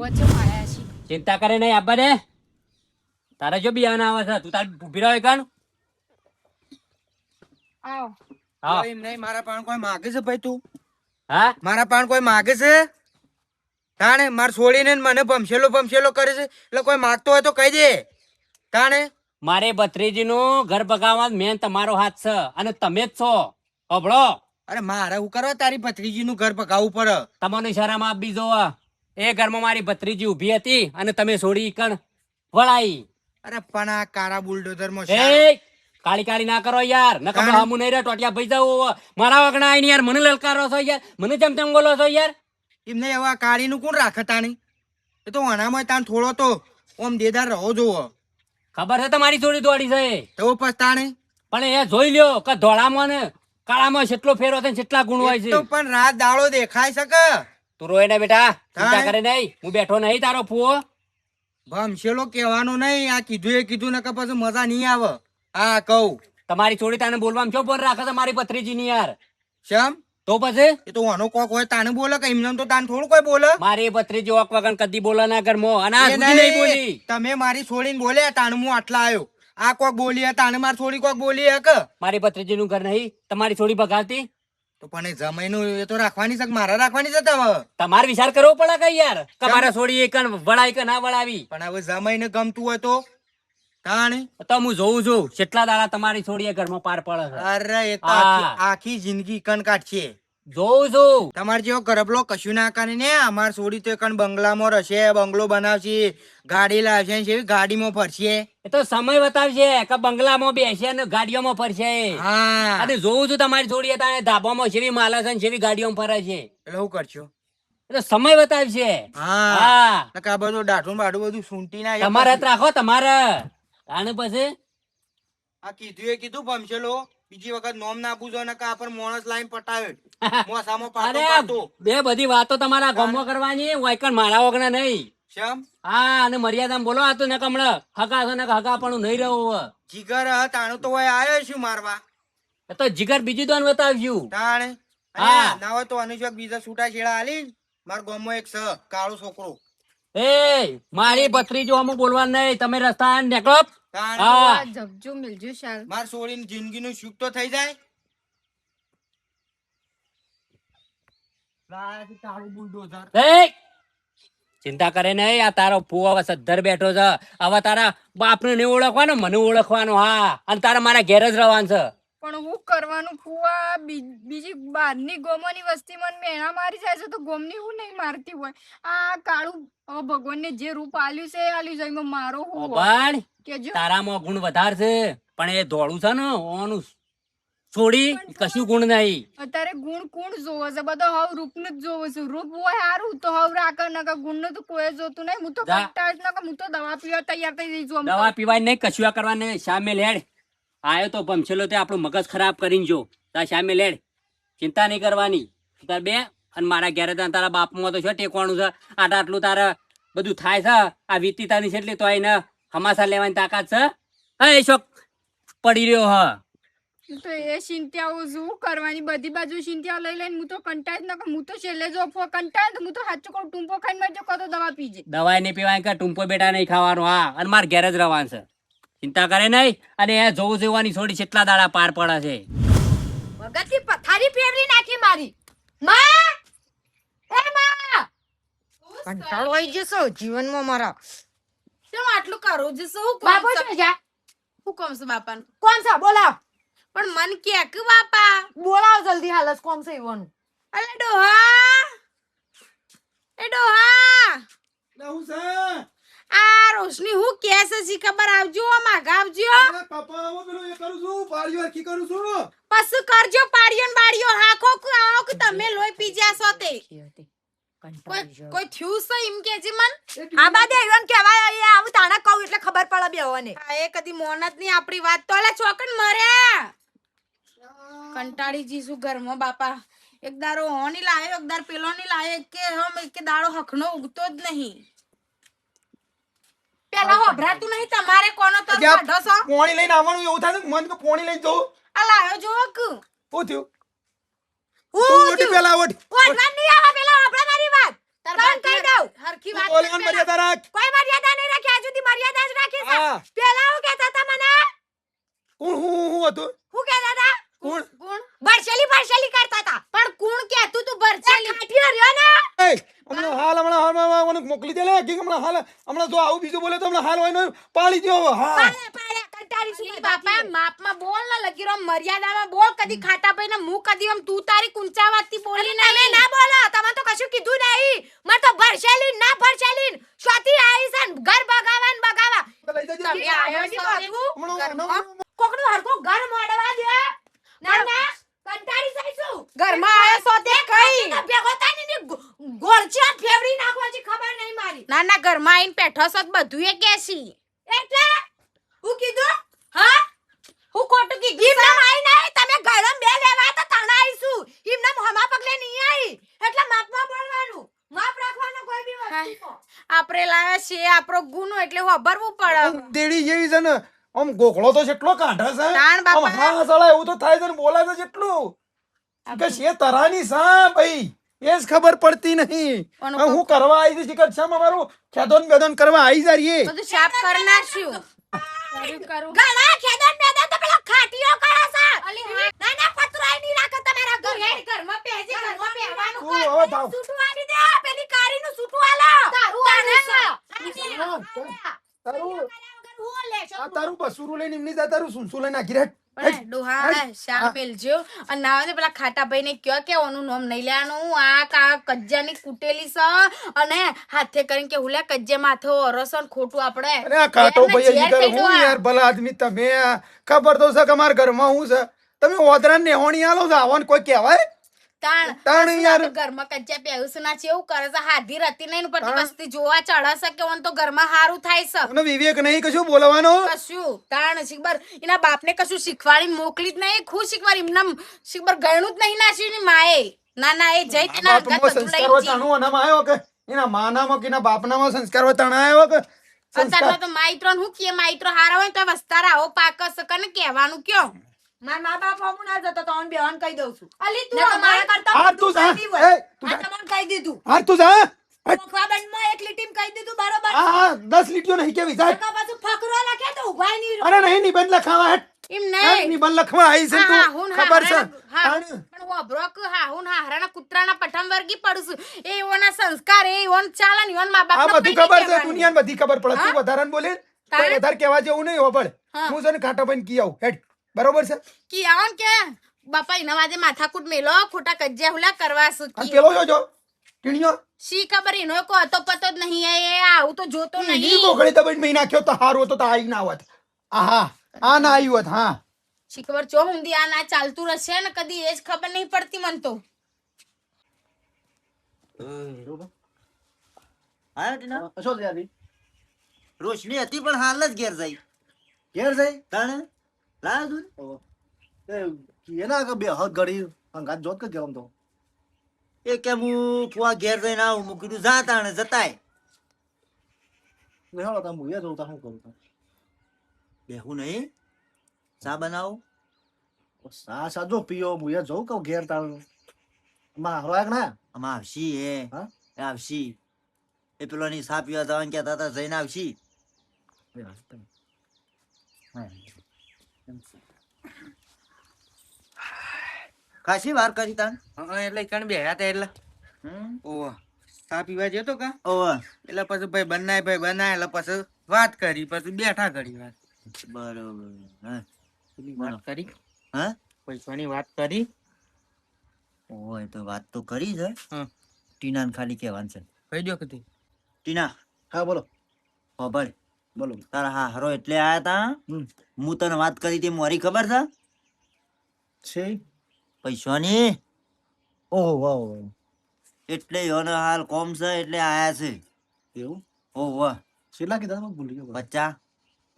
ચિંતા કરે નહીં આબા દે તારે જો બિયાન આવે છે તું તાર ઉભી રહ્યો કાન આવ એમ નહીં મારા પાણ કોઈ માગે છે ભાઈ તું હા મારા પાણ કોઈ માગે છે તાણે માર છોડીને મને ભમસેલો કરે છે એટલે કોઈ માગતો હોય તો કહી દે તાણે મારે ભત્રીજીનું ઘર બગાવવા મેન તમારો હાથ છે અને તમે જ છો અભળો અરે મારે હું કરવા તારી ભત્રીજીનું ઘર પકાવવું પડે તમને શરમ આપી જો એ ઘરમાં મારી ભત્રીજી ઉભી હતી અને તમે છોડી કણ વળાઈ અરે પણ આ કાળા બુલડોઝર માં એ કાળી કાળી ના કરો યાર ન ખબર હમુ નહીં રે ટોટિયા ભાઈ જાવ મારા વગણા આઈને યાર મને લલકારો છો યાર મને જેમ તેમ બોલો છો યાર એમને એવા કાળી નું કોણ રાખે તાણી એ તો અનામાં તાણ થોડો તો ઓમ દેદાર રહો જોવો ખબર છે તમારી છોડી દોડી છે તો પછી તાણે પણ એ જોઈ લ્યો કે ધોળામાં ને કાળામાં કેટલો ફેર હોય કેટલા ગુણ હોય છે તો પણ રાત દાડો દેખાય શકે તું રોય ને બેટા ચિંતા કરે નહીં હું બેઠો નહીં તારો ફુઓ ભમસેલો કહેવાનો નહીં આ કીધું એ કીધું ને કે પછી મજા નહીં આવે હા કહું તમારી છોડી તાને બોલવામાં શું બોલ રાખે તમારી ભત્રીજી ની યાર શેમ તો પછી એ તો આનો કોક હોય તાને બોલે કે એમને તો તાને થોડું કોઈ બોલે મારી ભત્રીજી ઓક વગર કદી બોલે ના ઘરમાં અને આ સુધી નહીં બોલી તમે મારી છોડીને બોલ્યા તાને હું આટલા આવ્યો આ કોક બોલી તાને મારી છોડી કોક બોલી હે કે મારી ભત્રીજી નું ઘર નહીં તમારી છોડી ભગાવતી તો પણ એ જમાઈનું એ તો રાખવાની છે મારા રાખવાની છે તમે તમારે વિચાર કરવો પડે કે યાર કે મારા છોડી એક વળાઈ કે ના વળાવી પણ હવે જમાઈને ગમતું હોય તો તાણે તો હું જોઉં છું કેટલા દાડા તમારી છોડી ઘરમાં પાર પડે છે અરે એ તો આખી જિંદગી કણ કાઢશે જોઉં છું તમારે જેવો ગરબલો કશું ના કરે ને અમાર છોડી તો કણ બંગલામાં રહેશે બંગલો બનાવશે ગાડી લાવશે એવી ગાડીમાં ફરશે એ તો સમય બતાવશે કે બંગલામાં બેસે ને ગાડીઓમાં ફરશે હા અને જોઉં છું તમારી છોડી તાણે ધાબામાં જેવી માલા છે જેવી ગાડીઓમાં ફરે છે એટલે હું કરશો એ તો સમય બતાવશે હા આ બધું દાઢું બાઢું બધું સૂંટી ના તમારે હાથ રાખો તમારે આને પછી આ કીધું એ કીધું ભમસેલો બીજી વખત નોમ ના પૂછો ને કા પર માણસ લાઈન પટાવે મોસામાં પાટો પાટો બે બધી વાતો તમારા ગામમાં કરવાની વાયકણ મારા વગણા નહીં શેમ હા અને મર્યાદામાં બોલો આ તો ને કમળ હકા છો ને હકા પણ નહીં રહો જીગર તાણું તો હોય આવ્યો છું મારવા એ તો જીગર બીજી દોન બતાવ્યું તાણે હા ના હોય તો અનુષ્ક બીજા છૂટા છેડા હાલી મારા ગામમાં એક કાળો છોકરો એ મારી ભત્રીજો અમુક બોલવાનું નહીં તમે રસ્તા નીકળો હા જગજો મિલજો શાલ માર છોડીને જિંદગીનું સુખ તો થઈ જાય ચિંતા કરે નહીં આ તારો ફુઓ હવે સદ્ધર બેઠો છે હવે તારા બાપને નહીં ઓળખવાનો મને ઓળખવાનો હા અને તારા મારા ઘેર જ રહેવાનું છે પણ હું કરવાનું ફુવા બીજી બહારની ગોમોની વસ્તી મને મેણા મારી જાય છે તો ગોમની હું નહીં મારતી હોય આ કાળું ભગવાનને જે રૂપ આલ્યું છે આલ્યું છે એમાં મારો હું પણ કેજો તારામાં ગુણ વધાર છે પણ એ ધોળું છે ને ઓનું છોડી કશું ગુણ નહીં અત્યારે ગુણ કોણ જોવે છે બધો હવ રૂપ નું જ જોવે છે રૂપ હોય સારું તો હવ રાખે નકર ગુણ નું તો કોઈ જોતું નહીં હું તો કંટાળ નકર હું તો દવા પીવા તૈયાર થઈ જઈશું દવા પીવાય નહીં કશું કરવાનું સામે લેડ આયો તો ભમસેલો તે આપણું મગજ ખરાબ કરીને જો તાર સામે લેડ ચિંતા નહીં કરવાની તાર બે અને મારા ઘેરે તારા બાપમાં તો છે ટેકવાનું છે આટલું તારે બધું થાય છે આ વીતીતાની છે એટલે તો એને હમાસા લેવાની તાકાત છે હા એ શોખ પડી રહ્યો હા તો એ ચિંતાઓ શું કરવાની બધી બાજુ ચિંતા લઈ લઈને હું તો કંટાળ નકર હું તો છેલ્લે જો કંટાળ તો હું તો સાચું કહું ટૂંપો ખાઈને મરજો કો તો દવા પીજે દવાઈ નહીં પીવાય કે ટૂંપો બેટા નહીં ખાવાનું હા અને માર ઘેર જ રહેવાનું છે ચિંતા કરે નહીં અને એ જોવું જોવાની છોડી કેટલા દાડા પાર પડે છે વગતની પથારી ફેરવી નાખી મારી માં એ માં કંટાળો આવી જશો જીવનમાં મારા કેમ આટલું કરું છે શું બાપો છે જા હું કોમ છું બાપાને કોણ છે બોલાવ પણ મન કે બાપા બોલાવ જલ્દી હાલસ કોણ છે ઈવન અલે ડોહા એ ડોહા હું છે આ રોશની હું કે છે સી ખબર આવજો માગા આવજો પપ્પા હું પેલું એ કરું છું પાડ્યો કી કરું છું પસ કરજો પાડ્યો ને બાડ્યો હાખો આવો કે તમે લોહી પી જાશો તે કોઈ થયું છે એમ કે જી મન આ બાદે ઈવન કહેવાય આવું તાણા કહું એટલે ખબર પડે બેવને આ એ કદી મોનત ની આપણી વાત તો અલે ચોકન મર્યા કંટાળી જીશું ઘરમાં બાપા એક દારો હોની લાયો એક દાર પેલો ની લાયો કે હમ એક દાડો હખનો ઉગતો જ નહીં પેલા હોભરાતું નહીં તમારે કોનો તો કાઢો છો પોણી લઈને આવવાનું એવું થાય ને મન તો પોણી લઈને જવું આ લાયો જો કે હું થયું હું ઓટી પેલા ઓટ ઓટવા નહીં આવે પેલા હોભરા મારી વાત તાર તને કહી દઉં. હરખી તું વાત બોલે કર અને પેલા. મર્યાદા રાખ. કોઈ મર્યાદા નહીં રાખી, આજ સુધી મર્યાદા જ રાખી છે. હા. પેલા હું કહેતા હતા મને, કોણ હું હતું? હું કહેતા હતા, કોણ? કોણ? ભરસેલી કરતા હતા. પણ કોણ કહેતું તું ભરસેલી? કાઠીઓ રહ્યો ને, એય, હમણાં મને મોકલી દે લે. કે હમણાં જો આવું બીજું બોલે તો હમણાં હાલ હોય ને પાડી દ્યો. હા પાડે કંટાળી શું અલી કરતા બાપા માપમાં બોલ ને લગીરો મર્યાદામાં બોલ. કદી ખાટા પૈને મું કદી આમ તું તારી કુંચાવાતી બોલી તમે નહીં. ના બોલો, તમે તો કશું કીધું નહીં. મને તો ભરસેલી ના ભરસેલી સ્વાતિ આવી છે ને ઘર બગાવા ને બગાવા. લઈ જજે. તમે આયો છો હમણાં કોકનું હરખું ઘર મોડવા દે. ના ના કંટાળી જઈશું. ઘરમાં આયો છો તે કઈ? તો ભેગો થાય ને ગોળચા ફેવડી નાખવા છે, ખબર નહીં મારી. ના ના ઘરમાં આઈને પેઠો છો તો બધું એ કેસી. એટલે હું કીધું, હા હું ખોટું કીધું? ઈમનામ આઈ નહીં, તમે ગળમ બે લેવા તો તણા આઈશું. ઈમનામ હમા પગલે નહીં આઈ. એટલે માપમાં બોલવાનું, માપ રાખવાનું કોઈ બી વસ્તુમાં. આપણે લાયા છે આપણો ગુનો એટલે વાપરવું પડે. દેડી જેવી છે ને આમ ગોખલો તો જેટલો કાઢે છે તાણ બાપા. આમ હા સાલા એવું તો થાય છે ને બોલાય તો જેટલું કે છે તરાની સા ભાઈ એ જ ખબર પડતી નહીં. અને હવે હું કરવા આવી છે શિખર છે અમારું ખેદોન બેદોન કરવા આવી જા રહીએ. બધું સાફ કરી નાખ્યું. કરું ઘણા ખેદન મેદન તો પેલા ખાટીઓ કરે છે. અલી હા. ના ના પતરાય નહીં રાખે તમારા ઘર. ઘરમાં પહેજે ઘરમાં પહેવાનું. તું હવે થાવ. સૂટું આલી દે, પેલી કારીનું સૂટું આલો. તારું આલ્યું તારે. તારું હું લેશો? આ તારું બસુરું લઈને એમની જા તારું સુનસું લઈને આઘી રેટ. પણ ડોહા શા પેલજો અને ના આવે પેલા ખાટા ભાઈ ને કયો કે ઓનું નામ નહીં લેવાનું. આ કા કજ્જાની કુટેલી છે અને હાથે કરીને કે હુલે કજ્જે માથે ઓરસો ને ખોટું આપણે. અરે આ કાટો યાર, ભાઈ ઝેર હજી થઈ કર હું જવા. યાર ભલા આદમી તમે ખબર તો છે કે અમારા ઘરમાં હું છે તમે ઓદરા નેહોણી આલો છો આવન કોઈ કહેવાય તાણ તાણ શું યાર. આપણે ઘરમાં કજ્જા પહેર્યું છે ના છે એવું કરે છે હાધી રતી નહીં ને પછી વસ્તી જોવા ચડે છે કે ઓન તો ઘરમાં હારું થાય છે. અને વિવેક નહીં કશું બોલવાનો. કશું તાણ શીખબર એના બાપને કશું શીખવાડીને મોકલી જ નહીં. ખુશ શીખવાડી એમના શીખબર ગયણું જ નહીં નાસ્યું ની માએ. ના ના એ જઈ તેના બાપમાં અંગાત બધું સંસ્કાર લઈ જી. વતાણું આનામાં આવ્યો કે એના માનામાં કે એના બાપનામાં સંસ્કાર વતાણા આવ્યો કે સંસ્કાર અત્યારમાં તો માઈત્રો હું કે માઈત્રો હારા હોય તો વસ્તાર આવો પાક હશે કને કહેવાનું કયો. મારા મા બાપ હું ના જતો તો હું બેવાન કહી દઉં છું. અલી ને તો મારા કરતા હાર તું જા મોટું કાઢી હોય. એ તું આ જા તમને કહી દીધું. હાર તું જા મોખવા બંધમાં એક લીટીમ કહી દીધું બરોબર. હા 10 લીટીઓ નહીં કેવી જાય કાકા પાછું ફકરો લખે તો ઉભાય નહીં અરે નહીં નિબંધ લખાવા હેટ એમ નહીં. નિબંધ લખવા આવી છે હા, તું હું ખબર છે હા, તાણ. પણ વાભરો કે હા હું હારાના કૂતરાના પઠમ વર્ગી પડું છું. એ એવોના સંસ્કાર એ એવોન ચાલે ને એવોન મા આ બાપના બધું કઈ ખબર છે કહેવાનું. દુનિયાને બધી ખબર પડે તું હા? વધારાને બોલે તાણ. કોઈ વધારે કહેવા જેવું નહીં હોબળ હા. હું છે ને કાંટા ભાઈને કી આવું હેડ બરોબર છે કી આવન કે બાપા એના વાજે માથાકૂટ મેલો ખોટા કજ્જા હુલા કરવા શું અને કી. પેલો જોજો ટીણીયો શી ખબર એનો કો હતો પતો જ નહીં. એ આવું તો જોતો ઈ નહીં. કોકડી દબાઈને મેં નાખ્યો તો હારું હતો તો આઈ ના આવત આહા આ ના આવ્યું હોત હા શી ખબર ચો ઊંધી આ ના ચાલતું રહેશે ને કદી એ જ ખબર નહીં પડતી મન તો. રોશની હતી પણ હાલ જ ઘેર જઈ ઘેર જઈ તાણે લાવ્યો તું ને? એના કે બે હક ઘડી અંગાત જોત કે કેમ તો એ કે હું ફુવા ઘેર જઈને આવું હું કીધું જા તાણે જતાય હેડો તમે મુએ જોતા શું કરું તા બેહું નહીં ચા બનાવું સા સાજો પીયો મુએ જોઉં કહું ઘેર તાણ મારો એક ના આમાં આવશી હા? એ આવશી એ પેલોની સા પીવા જવાનું કહેતા હતા જઈને આવશી ખાસી વાર કરી તાણ એટલે કણ બેહ્યા હતા એટલે હમ? ઓહ ચા પીવા જતો કા ઓવે એટલે પછી ભાઈ બનાય એટલે પછી વાત કરી પછી બેઠા કરી વાત બરોબર હા પેલી વાત કરી હા પૈસાની વાત કરી ઓય તો વાત તો કરી છે હમ. ટીનાને ખાલી કહેવાનું છે કઈ દો કદી ટીના હા બોલો ખબર બોલો તારા હારો એટલે આયા તા હમ. હું તને વાત કરી હતી મારી ખબર છે છે પૈસાની ઓહો વાહ એટલે યોનો હાલ કોમ છે એટલે આયા છે એવું ઓહો છેલ્લા કીધા તમે ભૂલી ગયો 50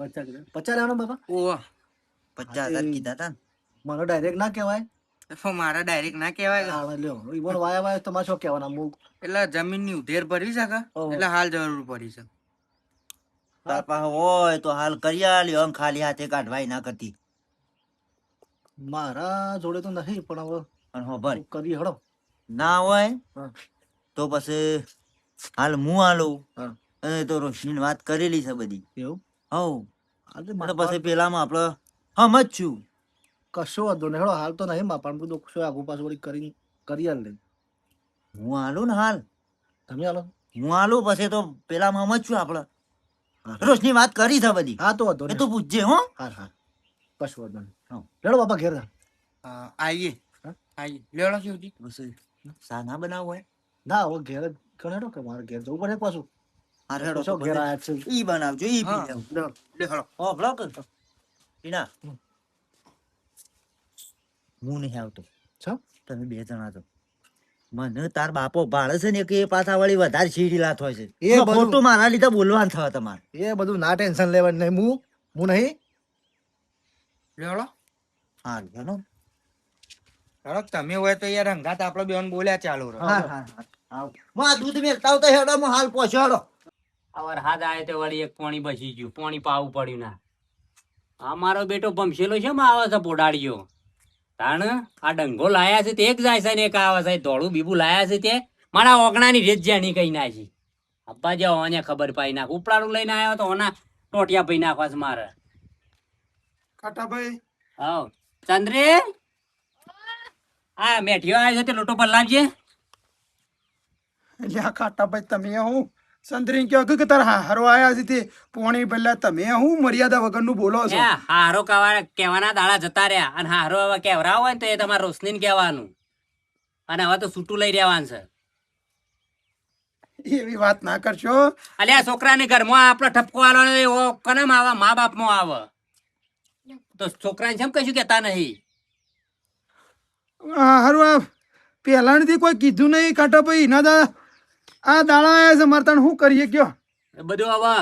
50 કીધા 50 લેવાનો બાપા ઓહ 50,000 કીધા તા ને. મને ડાયરેક્ટ ના કહેવાય મારા ડાયરેક્ટ ના કહેવાય આને લ્યો ઈવન વાયા વાયા તમારે શું કહેવાના અમુક એટલે જમીન ની ઉધેર ભરવી શકે ઓહો. એટલે હાલ જરૂર પડી છે તાર પાસે હોય તો હાલ કરી આલ્યો આમ ખાલી હાથે કાઢવાય ના કરતી મારા જોડે તો નહીં પણ હવે અને હો ભર કરી હડો ના હોય હા. તો પછી હાલ હું આલું હા. અને તો રોશની વાત કરેલી છે બધી. એવું હવ આજે અને માપા પછી પેલામાં આપડે હમ જ છું. કશો વાંધો નહીં હેડો હાલ તો નહીં માપા બધું શું આગુ પાછું વળી કરી આલ લે હું આલું ને હાલ તમે હાલો હું આલું પછી તો પેલામાં હમ જ છું આપડે. હા. રોશની વાત કરી છે બધી. હા તો વાંધો એ નહીં તું પૂછજે હો. હા હા કશો વાંધો નહીં હા. હેડો બાપા ઘેર જા. આવીએ હા? આવીએ લેવડો શિવજી. પછી સા ના બનાવ હોય. ના હવે ઘેર જ ગણ હેડો કે મારે ઘેર જવું પડે પાછું હારે હેડો શું તો ઘેર બધે આયા છે ઈ બનાવજો ઈ પી હા. લેવું. લેવડો હો બ્લોક ઈના હું નહીં આવતો. છો તમે બે જણા તો મને તાર બાપો ભાડે છે ને કે એ પાછા વળી વધારે સીડી લાત હોય છે. એ એ બધું- ખોટું મારા લીધે બોલવાનું થયો તમારે. એ બધું ના ટેન્શન લેવાનું નહીં હું નહીં લેવડો હા હેલો. હેડો તમે હોય તો યાર હંગાત આપડે બેન બોલ્યા ચાલુ રહો. હા હા હા આવ હું આ દૂધ મેળતા આવતો હેડો હું હાલ પહોંચ્યો હેડો. આ વરસાદ આવે તો વળી એક પાણી બસી ગયું, પાણી પાવું પડ્યું ના. આ મારો બેટો ભમસેલો છે માં આવે છે પોડાડીયો. તાણ આ ડંગો લાયા છે તે એક જાય છે ને એક આવે છે. ધોળું બીબું લાયા છે તે મારા ઓગણાની રેત જ્યાંની કઈ નાખી. અબ્બા જે ઓને ખબર પાઈ નાખ. ઉપડાડું લઈને આવ્યો તો ઓના ટોટિયા પઈ નાખવા છે મારે. કાટાભાઈ હાવ ચંદ્રે આ મેઠિયો આવ્યો છે તે લોટો પર લાવજે. એટલે આ કાટાભાઈ તમે હું સંતરી કહો કે તારા હારો આયા છે તે પોણી પહેલા તમે હું મર્યાદા વગરનું બોલો છો એ હારો કહેવાના દાડા જતા રહ્યા અને હારો હવે કેવરાવ હોય ને તો એ તમારે રોશની કહેવાનું. અને હવે તો છૂટું લઈ રહેવાનું છે. એવી વાત ના કરશો અલ્યા આ છોકરાને ઘરમાં આપણો ઠપકો આલવાનો એવો કનમ આવે મા બાપમાં આવે તો છોકરાને કેમ કશું કહેતા નહીં. હારું આ પહેલાથી કોઈ કીધું નહીં કાટાભાઈ ના દા આ દાડા આયા છે મારે તને શું કરીએ કયો એ બધું હવે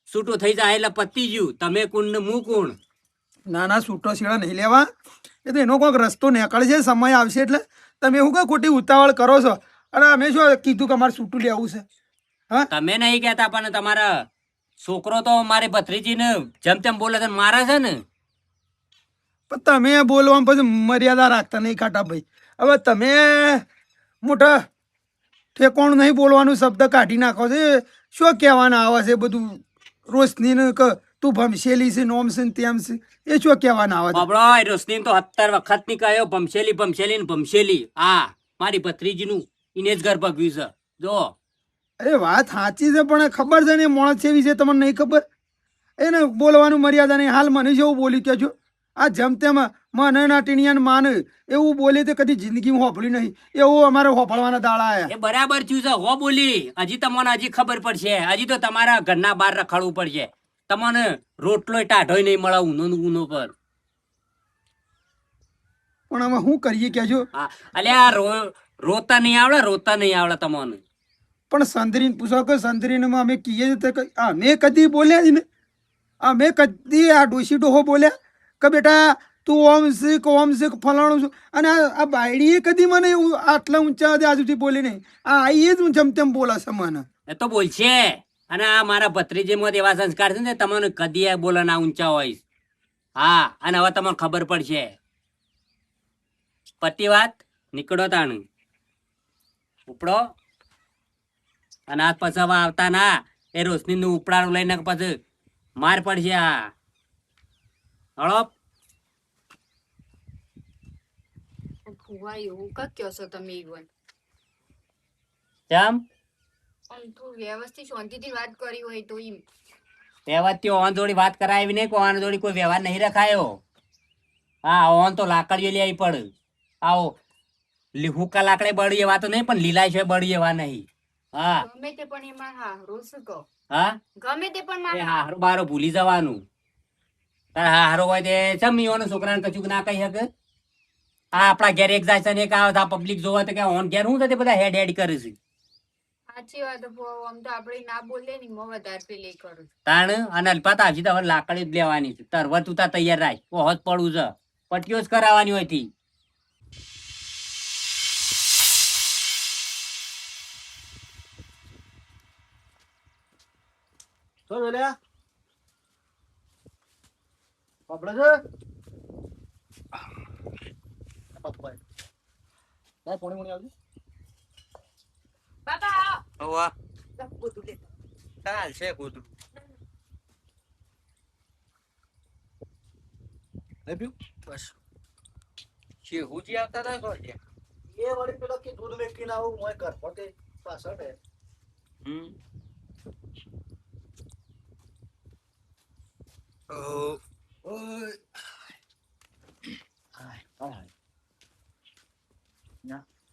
છૂટું થઈ જાય એટલે પતી ગયું. તમે કુણ ને હું કુણ. નાના છૂટો શીળા નહીં લેવા એ તો એનો કોઈક રસ્તો નીકળશે સમય આવશે એટલે તમે શું કઈ ખોટી ઉતાવળ કરો છો અને અમે શું કીધું કે અમારે છૂટું લેવું છે હા તમે નહીં કહેતા પણ તમારા છોકરો તો મારી ભત્રીજીને જેમ તેમ બોલે છે ને મારે છે ને. પણ તમે બોલવામાં પછી મર્યાદા રાખતા નહીં કાટાભાઈ. હવે તમે મોટા ઠેકોણું નહીં બોલવાનું શબ્દ કાઢી નાખો છે શું કહેવાના આવે છે બધું રોશની ને કે તું ભમશેલી છે નોમ છે ને તેમ છે એ શું કહેવાના આવે છે બાબડો એ રોશની તો 17 વખત ની કહ્યો ભમશેલી ભમશેલી ને ભમશેલી. હા મારી ભત્રીજીનું ઇને જ ઘર ભગ્યું છે જો. અરે વાત સાચી છે પણ ખબર છે ને એ માણસ છે વિશે તમને નહીં ખબર એને બોલવાનું મર્યાદા નહીં. હાલ મને જેવું બોલી કહેજો આ જેમ તેમ મને ના ટીણિયાને માને એવું બોલે તો કદી જિંદગીમાં હોભળ્યું નહીં એવું અમારે હોભળવાના દાડા આયા એ બરાબર થયું છે હો બોલી. હજી તમને હજી ખબર પડશે. હજી તો તમારા ઘરના બહાર રખડવું પડશે. તમને રોટલો ટાઢોય નહીં મળે ઊનો ઊનો પર. પણ હવે શું કરીએ કહેજો હા અલ્યા રોતા નહીં આવડે રોતા નહીં આવડે તમને. પણ સંતરીને પૂછો કે સંતરીને અમે કહીએ છીએ તો અમે કદી બોલ્યા જ ને અમે કદી આ ડોશી ડોહો બોલ્યા કે બેટા તું ઓમ શીખ ફલાણું છું અને આ બાયડીએ કદી મને એવું આટલા ઊંચા આજ સુધી બોલી નહીં આ આઈએ જ જેમ તેમ બોલે છે મને એ તો બોલશે. અને આ મારા ભત્રીજીમાં એવા સંસ્કાર છે ને તમને કદી બોલે ના ઊંચા હોય. હા અને હવે તમને ખબર પડશે. પતિ વાત નીકળો તાણ ઉપડો અને આ પછી હવે આવતા ના એ રોશની નું ઉપડાનું લઈને પછી માર પડશે. આ હળો ફુવા એવું કા કયો છો તમે ઈવન કેમ આમ તું વ્યવસ્થિત શાંતિથી વાત કરી હોય તો ઈમ વ્યવહાર ઓન જોડી વાત કરાવી નહીં. ઓન જોડી કોઈ વ્યવહાર નહીં રખાયો. હા ઓન તો લાકડીઓ લઈ પડ આવો હુકા લાકડે બળી એવા તો નહીં પણ લીલા છે બળી એવા નહીં. હા ગમે તે પણ એમાં હારું શું કહો હા ગમે તે પણ એ મારા હારો બારો ભૂલી જવાનું. તારે હારો હોય તે ચમ ઈઓનો છોકરાને કશું ના કહી શકે. આ આપણા ઘેર એક જાય છે ને એક આવે આ પબ્લિક જોવા તો કે ઓન ઘેર હું થતી બધા હેડ હેડ કરે છે. સાચી વાત ફુવા આમ તો આપણે ના બોલે ને મો વધારે પેલી કરું તાણ અને અલ્પાતા હજી તો હવે લાકડી જ લેવાની છે. તરવર તું તાર તૈયાર રાખ ઓહત પડવું છે. પટ્ટીઓ જ કરાવવાની હોય થી. શું બોલ્યા પકડે છે પપ્પાએ પોણી આવજો બાપા હોવા બધું લે. ચાલશે ગોદડું. નહીં પીવું? બસ શેહુજી આવતા હતા કોણ છે? એ વળી પેલો કે દૂધ મેકીને આવું મોય ઘર પોતે પાછળ હે. હમ. ઓ ઓય. હાય, હાય.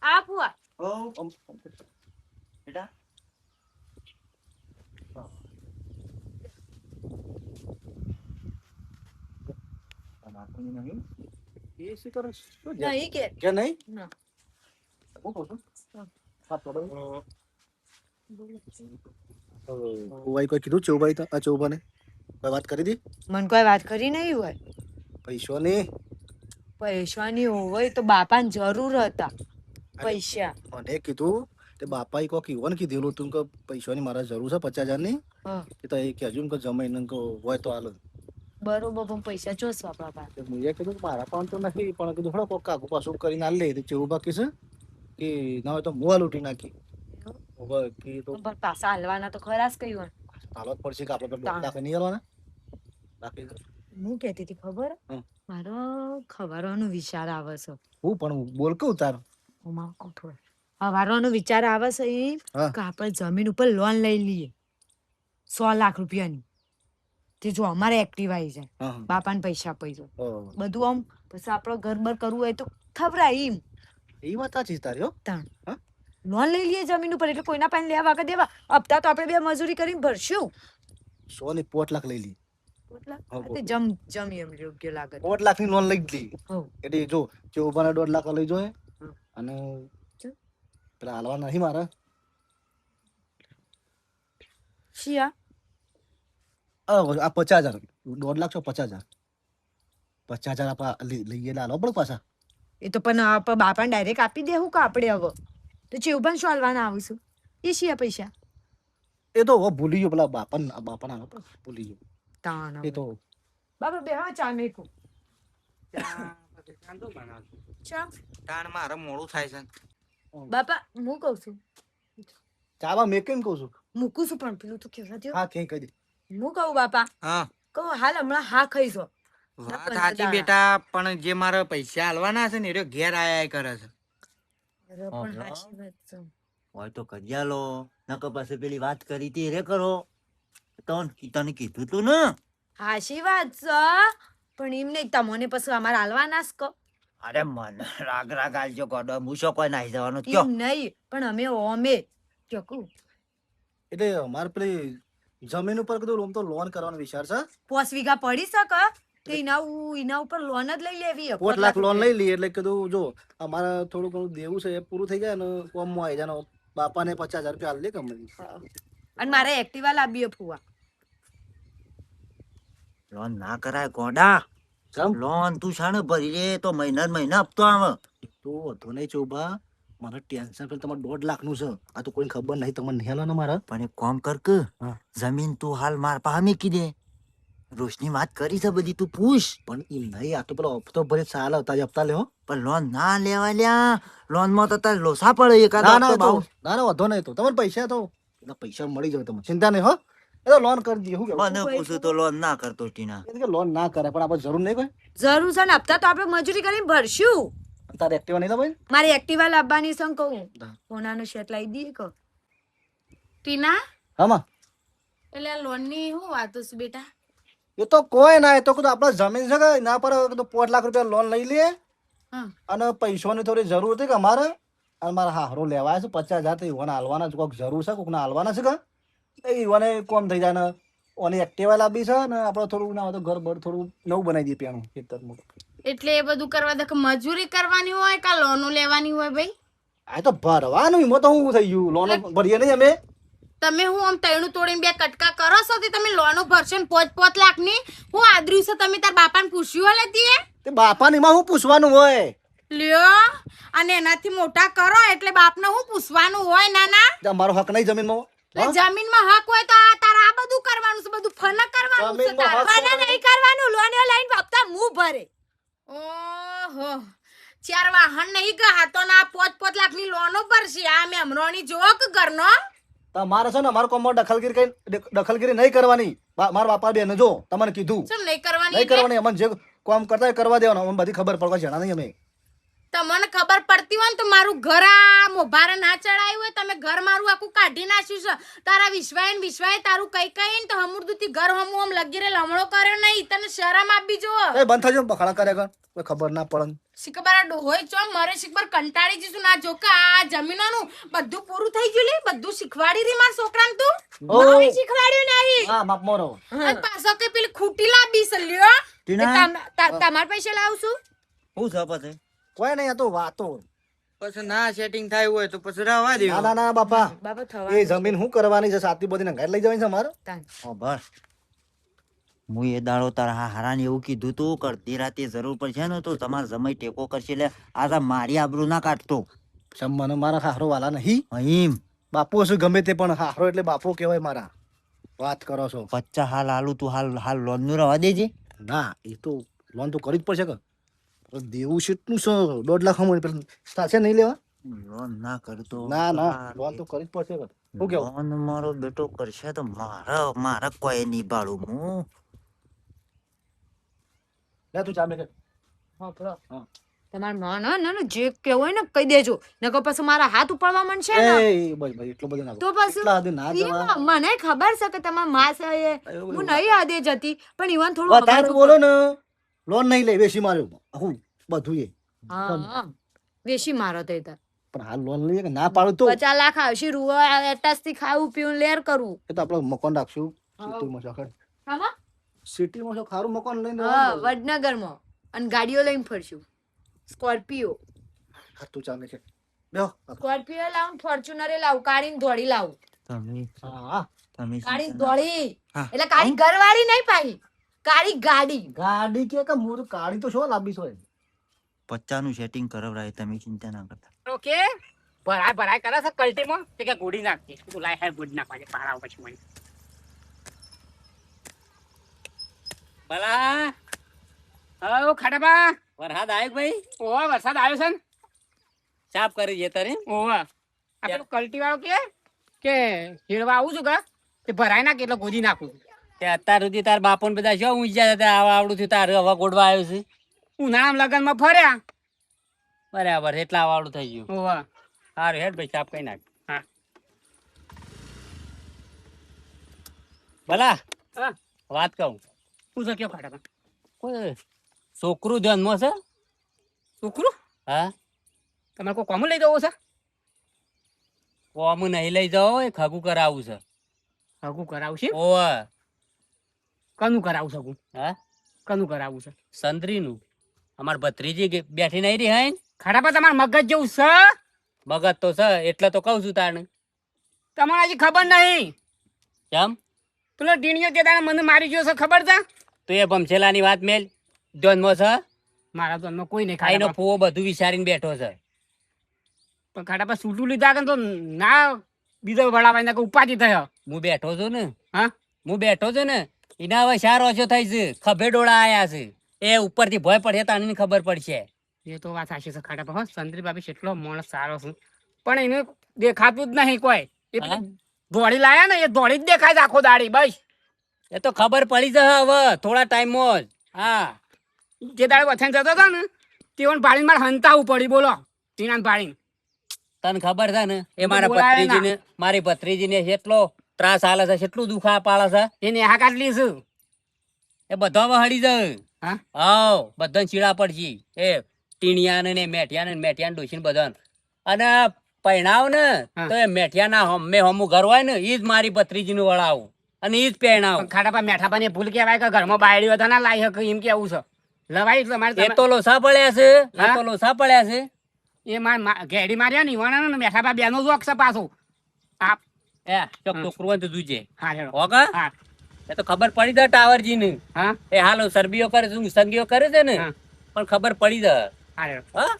આ ફુવા ઓ, બેટા એ શું કરે? શું છે? નહીં કે કે નહીં? ના. હું કહું છું. હા. વાત તો બરાબર. કોઈ કીધું ચૌબાઈ તો આ ચૌબાને કોઈ વાત કરી દી મન કોઈ વાત કરી નહીં હોય પૈસોની પૈસાની હોય તો બાપાને જરૂર હતા પૈસા મને કીધું તે બાપાએ કોક ઈવન કીધેલું તું કે પૈસાની મારા જરૂર છે 50,000 ની હા. એ તો એ કહેજો કે જમાઈને કે હોય તો હાલો બરોબર પણ પૈસા ચોસવા બાપા તો મેં કીધું કે મારા પણ તો નથી પણ કીધું થોડા કોક કાકુ પાછું કરીને હાલ લે તો ચેવું બાકી છે કે ના હોય તો મુવા લૂંટી નાખી હવે કે તો પણ પાછા હાલવાના તો ખરા જ કહ્યું હાલત પડશે કે આપણે તો તાણ. દાખલ નહીં હાલવાના બાકી હું કહેતી હતી ખબર હમ. મારો ખવારવાનો વિચાર આવે છે હું પણ બોલ કહું તાર ઓમાં કહું થોડું ખવારવાનો વિચાર આવે છે એમ હા. કે આપણે જમીન ઉપર લોન લઈ લઈએ 100 લાખ રૂપિયાની તે જો અમારે એક્ટિવ આવી જાય હા હા. બાપાને પૈસા આપી દો હા. બધું આમ પછી આપણે ઘર બર કરવું હોય તો ખબરાય એમ એ વાત સાચી છે તારી હો તાણ હા? લોન લઈ લઈએ જમીન ઉપર એટલે કોઈના પાસે લેવા વગર દેવા હપ્તા તો આપણે બે મજૂરી કરીને ભરશું 100 ની 5 લાખ લઈ લી એટલે હા, આ તે જમ એમ યોગ્ય લાગે 5 લાખ ની લોન લઈ જ લી હઉ. એટલે જો ચૌબાના 1.5 લાખ લઈ જોઈએ હમ. અને ચલ. પેલા હાલવા નહીં મારે શિયા આ 50,000 1.5 લાખ છો 50,000 50,000 આપણા લઈએ એટલે હાલવા પડે પાછા એ તો પણ આપણે બાપાને ડાયરેક્ટ આપી દેવું કે આપણે હવે તો ચેવભાન સોલવાના આવીશું એ શિયા પૈસા એ તો હવે ભૂલી ગયો પેલા બાપાને હાલો પડે ભૂલી ગયો તાણ એ તો બાપા બે હા ચા મેકું ચા તાણ મારે મોડું થાય છે. બાપા હું કહું છું ચાવા મેં કેમ કહું છું મૂકું છું પણ પેલું તો કેવા દો હા કઈ કહી દે હું કહું બાપા હા કહું હાલ હમણાં હા ખાઈ જો વાત સાચી બેટા પણ જે મારે પૈસા હાલવાના છે ને એ રહ્યો ઘેર આયા કરે છે. અરે પણ હાચી વાત છે હોય તો કરી લો નકર પાસે પેલી વાત કરી તી રે કરો તને કીધું તું ને હાચી વાત છે પણ એમ નહીં તમને પછી અમારે હાલવાના જ કહો અરે મને રાગ આલજો ગોડો હું શું કોઈ નાહી જવાનું કયો એમ નહીં પણ અમે ચોકું એટલે અમારે પેલી જમીન ઉપર કીધું આમ તો લોન કરવાનો વિચાર છે 5 વીઘા પડી શકે તો એના ઉપર લોન જ લઈ લેવી 5 લાખ લોન લઈ લઈએ એટલે કીધું જો અમારે થોડું ઘણું દેવું છે એ પૂરું થઈ જાય ને કોમમાં આવી જાય ને બાપાને 50,000 રૂપિયા હાલ દે કંપની અને મારે એક્ટિવા લાવી ફુવા લોન ના કરાય ગોડા ચમ લોન તું શાને ભરી લે તો મહિના હપ્તો આવે તો વધુ નહીં ચોબા મારે ટેન્શન પેલું તમારે 1.5 લાખ નું છે આ તો કોઈને ખબર નહીં તમને નહીં હાલવાના મારા પણ એક કામ કર કે હા. જમીન તું હાલ માર પાસે મૂકી દે રોશની વાત કરી છે બધી તું પૂછ પણ એમ નહીં આ તો પેલો હપ્તો ભરે ચાલે તારી હપ્તા લેવો પણ લોન ના લેવા લ્યા લોન માં તો તાર લોસા પડે એકાદ ના હપ્તો ના ભાવ. ના વધો નહીં તો તમારે પૈસા તો પેલા પૈસા મળી જાય તમને ચિંતા નહીં હો એ તો લોન કરી દઈએ શું કેવું મને પૂછું તો લોન ના કરતો ટીના એટલે કે લોન ના કરે પણ આપણે જરૂર નહીં કોઈ જરૂર છે ને હપ્તા તો આપણે મજૂરી કરીને ભરશું તારે એક્ટિવા નહીં લાવવાની મારી એક્ટિવા લાવવાની છે ને કહું હા. સોનાનો શેટ લાવી દઈએ કહું ટીના હામાં એટલે આ લોનની શું વાતો છે બેટા એ તો કોઈ ના એ તો કીધું આપણા જમીન છે કે ના પર કીધું 5 લાખ રૂપિયા લોન લઈ લઈએ હા. અને પૈસાની થોડી જરૂર હતી કે અમારે અને મારા હારો લેવાય છે 50,000 તો ઈવોને હાલવાના છે કોઈક જરૂર છે કોઈકને હાલવાના છે કે એ ઈવોને કોમ થઈ જાય ને ઓની એક્ટિવા લાવી છે ને આપણે થોડું ના હોય તો ઘર બર થોડું નવું બનાવી દઈએ પેણું ખેતર મોટું એટલે એ બધું કરવા દે કે મજૂરી કરવાની હોય કે લોનો લેવાની હોય ભાઈ આ તો ભરવાનું એમાં તો શું થઈ ગયું લોન ભરીએ નહીં અમે તમે હું આમ તૈણું તોડીને બે કટકા કરો છો તે તમે લોનો ભરશો ને 5 લાખની હું આદર્યું છે તમે તાર બાપાને પૂછ્યું હલે તીએ તે બાપાને એમાં શું પૂછવાનું હોય લ્યો અને એનાથી મોટા કરો એટલે બાપને હું પૂછવાનું હોય નાના જે અમારો હક નહીં જમીનમાં એટલે જમીનમાં હક હોય તો આ તારે આ બધું કરવાનું છે બધું ફન કરવાનું છે જમીનમાં તારે. હક મને નહીં કરવાનું લોન લઈને હપ્તા હું ભરે ઓહો 4 વાહન નહીં ગયા તો ના 5 લાખની લોનો ભરશે આ મેમરોની જોક ઘરનો તમારે છે ને અમારા કોમમાં દખલગીરી નહીં કરવાની. મારા બાપા બેન જો તમને કીધું ચમ નહીં કરવાની નહીં એટલે? કરવાની. અમને જે કામ કરતા હોય કરવા દેવાનું. અમને બધી ખબર પડવા જણા નહીં અમે. તમને ખબર પડતી હોય ને તો મારું ઘર આ મોભારે ના ચડાયું હોય, તમે ઘર મારું આખું કાઢી નાખ્યું છે. તારા વિશ્વાય તારું કઈ કઈ ને તો હમુરદુથી ઘર હમું આમ લગીરે લમણો કર્યો નહીં. તને શરમ આપી જો. એ બંધ થઈ જાવ બખાડા કરે કર. કોઈ ખબર ના પડે. શીખબર ડોહોય ચો મરે શીખબર કંટાળી જઈશું ના જો કે આ જમીનોનું બધું પૂરું થઈ ગયું લે. બધું શીખવાડી રહી માર છોકરાને તું. ઓ મારે શીખવાડ્યું નહીં. હા માપ મોરો. અને પાછો કે પેલી ખૂટી લાવી છે લ્યો. ટીના તમારા પૈસા લાવું છું હું છે પછી કોઈ નહીં. આ તો વાતો. પછી ના સેટિંગ થાય હોય તો પછી રવા ના દેવું. ના ના બાપા, બાબા થવા એ જમીન શું કરવાની છે? સાતી બધી ઘર લઈ જવાની છે અમારે. ઓ બસ હું એ દાડો તારા હારાને એવું કીધું તું કે અડધી રાતે જરૂર પડશે ને તો તમારે જમાઈ ટેકો કરશે. એટલે આ મારી આબરૂ ના કાઢતો. મને મારા હારો વાલા નહીં. અહીં બાપુ હશે ગમે તે, પણ હારો એટલે બાપુ કહેવાય મારા. વાત કરો છો? 50 હાલ આલું તું હાલ લોન નું રવા દેજે. ના એ તો લોન તો કરવી જ પડશે કે દેવું છે એટલું છે. 1.5 લાખ પેલા થશે નહીં લેવા? લોન ના કરતો. ના ના લોન તો કરવી જ પડશે કે. શું કેવું? લોન મારો બેટો કરશે તો મારા કોઈ નહીં પાડું હું. લે તું ચા મેં તમારે ના ના જે કેવું હોય ને કહી દેજો નકર પછી મારા હાથ ઉપાડવા માંડશે ને એ ભાઈ એટલો બધો ના તો પછી એટલા હદે ના જવા. મને ખબર છે કે તમારા માં છે એ હું નહીં આદે જતી પણ ઈવન થોડું વધારે બોલો ને. લોન નહીં લે, વેસી માર્યો હું બધું એ. હા વેશી મારો તે તાર પણ હાલ લોન લઈએ કે ના પાડું તો 50 લાખ આવશે રૂવા એટાસ થી ખાવું પીવું લેર કરવું એ તો આપણે મકાન રાખશું સિટીમાં. શોખડ આમાં સિટીમાં છો ખારું મકાન લઈને હા વડનગરમાં અને ગાડીઓ લઈને ફરશું સ્કોર્પિયો તું ચાલે છે. બેહો. સ્કોર્પિયો લાવું ફોર્ચ્યુનર લાવું કાઢીને ધોળી લાવું તમે હા કાઢીને ધોળી હા. એટલે કાળી ઘરવાળી નહીં પાહી કાળી ગાડી ગાડી કે મૂળ ગાડી તો શું લાંબી છે? 50 નું સેટિંગ કરાવરાય, તમે ચિંતા ના કરતા. ઓકે ભરાય કરે છે કલ્ટીમાં તે કે ગોડી નાખતી તું લાય હે ગોડી નાખવા છે પાડાવ પછી મને ભલા હો ખાડાબા વરસાદ આવ્યો ભાઈ ઓવા વરસાદ આવ્યો છે ને સાફ કરી જે તારે ઓવા આ પેલું કલ્ટી વાળો કે હેડવા આવું છું કા તે ભરાય ના કેટલો ગોદી નાખું તે અત્યાર સુધી તાર બાપો ને બધા શું ઊંચા હતા આવડું થયું તારે હવે ગોડવા આવ્યો છે ઉનાળામાં લગનમાં ફર્યા બરાબર એટલા વાળું થઈ ગયું ઓવા સારું હેડ ભાઈ સાફ કઈ નાખ હા ભલા વાત કહું શું છે કયો ખાડા કોઈ છોકરું જન્મ છે છોકરું હા તમારે કોઈ કોમું લઈ જવું છે કોમું નહીં લઈ જાઓ એ ખગું કરાવવું છે ખગું કરાવું છે ઓવા કનું કરાવું શકું હા કનું કરાવવું છે સંતરીનું અમાર ભત્રીજી બેઠી નહીં રહી હે ખાડા પર તમારે મગજ જેવું છે મગજ તો છે એટલે તો કઉ છું તાને તમારે હજી ખબર નહીં કેમ પેલો ટીણીઓ તે તારે મને મારી ગયો છે ખબર છે તો એ ભમછેલાની વાત મેલ જન્મ છે મારા જન્મ કોઈ નહીં ખાઈનો ફૂવો બધું વિચારીને બેઠો છે પણ ખાડા પર સૂટું લીધા કે તો ના બીજો વડાવાય કે ઉપાધિ થયો હું બેઠો છું ને હા હું બેઠો છું ને એના હવે શાર ઓછો થાય છે ખભે ડોળા આયા છે એ ઉપરથી ભય પડશે તો આની ખબર પડશે એ તો વાત સાચી છે ખાડા પર સંતરી બાબી કેટલો માણસ સારો છે પણ એને દેખાતું જ નહીં કોઈ દોડી લાયા ને એ દોડી જ દેખાય છે આખો દાડી બસ એ તો ખબર પડી જશે હવે થોડા ટાઈમમાં જ હા જે દાડે વથાણ જતો હતો ને તેઓને પાડીને મારે હંતાવું પડી બોલો ટીણાને પાડીને તને ખબર છે ને એ મારા ભત્રીજીને મારી ભત્રીજીને કેટલો ત્રાસ આલે છે કેટલું દુખા પાડે છે એને હા કાઢલી છે એ બધા હળી જાય હા બધા ચીડા પડશે એ ટીણિયાને ને મેઠિયાને ડોસીને બધા અને પહેણાવ ને તો એ મેઠિયાના હમે હમું ઘર હોય ને એ જ મારી ભત્રીજીનું વળાવું અને એ જ પહેણાવ ખાડા પર મેઠા પર ભૂલ કહેવાય કે ઘરમાં બાયડી હતા ના લાઈ શકે એમ કેવું છે લવાઈ તમારે એ તો લોસા પડ્યા છે એ તો લોસા પડ્યા છે એ માર ઘેડી માર્યા ને ઈવાના ને મેઠા પર બેનો જોક છે પાછું આપ એ ચોક છોકરું તો દુજે હા હોકા હા એ તો ખબર પડી જાય ટાવરજી ને હા એ હાલો સરબીઓ કરે છે સંગીઓ કરે છે ને પણ ખબર પડી જાય હા